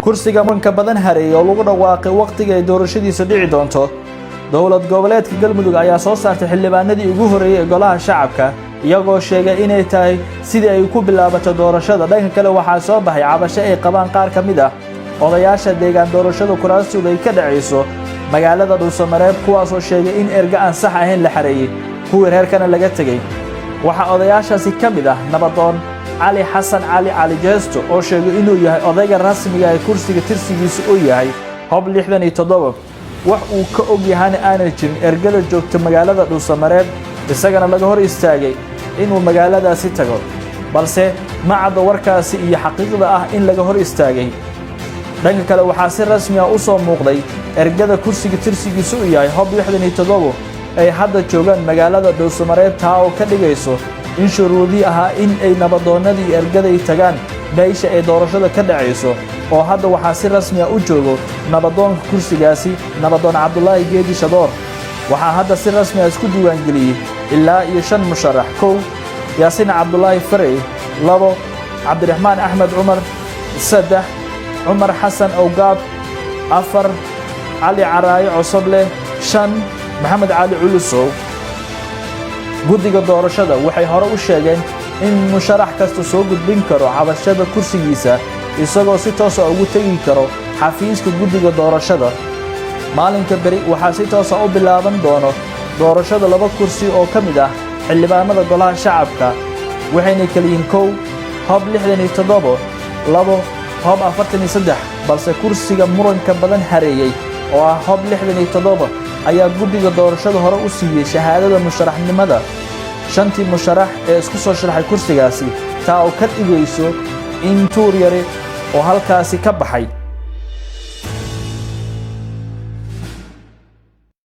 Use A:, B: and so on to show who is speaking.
A: kursiga muranka badan hareeyay oo lagu dhawaaqay waqtiga ay doorashadiisu dhici doonto. dowlad goboleedka Galmudug ayaa soo saartay xildhibaanadii ugu horeeyay golaha shacabka iyagoo sheegay inay tahay sidii ay ku bilaabato doorashada. dhanka kale waxaa soo baxay cabasho ay qabaan qaar ka mid ah odayaasha deegaan doorashada kuraastooda ay ka dhacayso magaalada Dhuusamareeb, kuwaas oo sheegay in erga aan sax ahayn la xareeyay kuwii reerkana laga tagay. waxaa odayaashaasi ka mid ah nabadoon cali xasan cali jeesto oo sheegay inuu yahay odayga rasmiga ah ee kursiga tirsigiisu uu yahay hob 67 wax uu ka og yahay aanay jirin ergada joogta magaalada Dhuusamareeb, isagana laga hor istaagay inuu magaaladaasi tago, balse ma cadda warkaasi iyo xaqiiqda ah in laga hor istaagay. dhanka kale waxaa si rasmi ah u soo muuqday ergada kursiga tirsigiisu uu yahay hob 67 ay hadda joogaan magaalada Dhuusamareeb, taa oo ka dhigayso in shuruudii ahaa in ay nabadoonnadii ergaday tagaan meesha ay doorashada ka dhacayso, oo hadda waxaa si rasmi ah u joogo nabadoonka kursigaasi nabadoon Cabdullaahi Geedi Shadoor. waxaa hadda si rasmi ah isku diiwaangeliyay ilaa iyo 5 musharax: 1 Yaasiin Cabdullaahi Farey, 2 Cabdiraxmaan Axmed Cumar, 3 Cumar Xasan Awgaab, 4 Cali Caraaye Cosoble, 5 Maxamed Cali Culusow. guddiga doorashada waxay hore u sheegeen in musharax kasta soo gudbin karo cabashada kursigiisa isagoo si toos ah ugu tagi karo xafiiska guddiga doorashada. maalinka beri waxaa si toos ah u bilaaban doono doorashada 2 kursi oo ka mid ah xildhibaanada golaha shacabka, waxayna kala yihiin 1 hob 67, 2 hob 43, balse kursiga muranka badan hareeyay oo ah hob 67 ayaa guddiga doorashada hore u siiyay shahaadada musharaxnimada 5 musharax ee isku soo sharaxay kursigaasi, taa oo ka dhigayso in tuur yare oo halkaasi ka baxay.